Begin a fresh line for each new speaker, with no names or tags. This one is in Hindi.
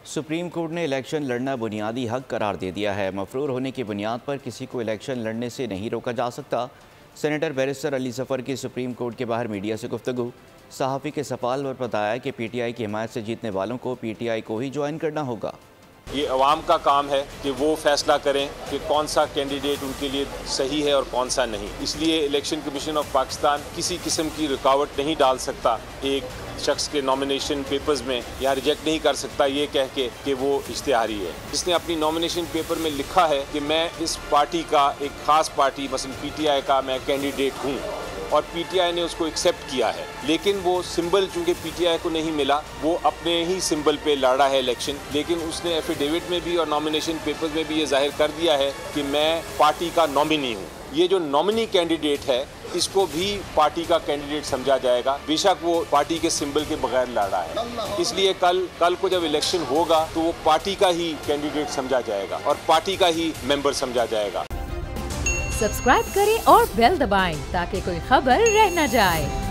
सुप्रीम कोर्ट ने इलेक्शन लड़ना बुनियादी हक करार दे दिया है। मफरूर होने की बुनियाद पर किसी को इलेक्शन लड़ने से नहीं रोका जा सकता। सेनेटर बैरिस्टर अली जफर की सुप्रीम कोर्ट के बाहर मीडिया से गुफ्तगू। सहाफ़ी के सवाल पर बताया कि पीटीआई की हिमायत से जीतने वालों को पीटीआई को ही ज्वाइन करना होगा।
ये अवाम का काम है कि वो फैसला करें कि कौन सा कैंडिडेट उनके लिए सही है और कौन सा नहीं। इसलिए इलेक्शन कमीशन ऑफ पाकिस्तान किसी किस्म की रुकावट नहीं डाल सकता एक शख्स के नॉमिनेशन पेपर्स में, या रिजेक्ट नहीं कर सकता ये कह के कि वो इश्तिहारी है। जिसने अपनी नॉमिनेशन पेपर में लिखा है कि मैं इस पार्टी का, एक खास पार्टी मसलन पीटीआई का मैं कैंडिडेट हूँ, और पीटीआई ने उसको एक्सेप्ट किया है, लेकिन वो सिंबल चूंकि पीटीआई को नहीं मिला, वो अपने ही सिंबल पे लड़ा है इलेक्शन। लेकिन उसने एफिडेविट में भी और नॉमिनेशन पेपर्स में भी ये जाहिर कर दिया है कि मैं पार्टी का नॉमिनी हूँ। ये जो नॉमिनी कैंडिडेट है, इसको भी पार्टी का कैंडिडेट समझा जाएगा, बेशक वो पार्टी के सिंबल के बगैर लड़ा है। इसलिए कल को जब इलेक्शन होगा तो वो पार्टी का ही कैंडिडेट समझा जाएगा और पार्टी का ही मेंबर समझा जाएगा।
सब्सक्राइब करें और बेल दबाएं ताकि कोई खबर रह न जाए।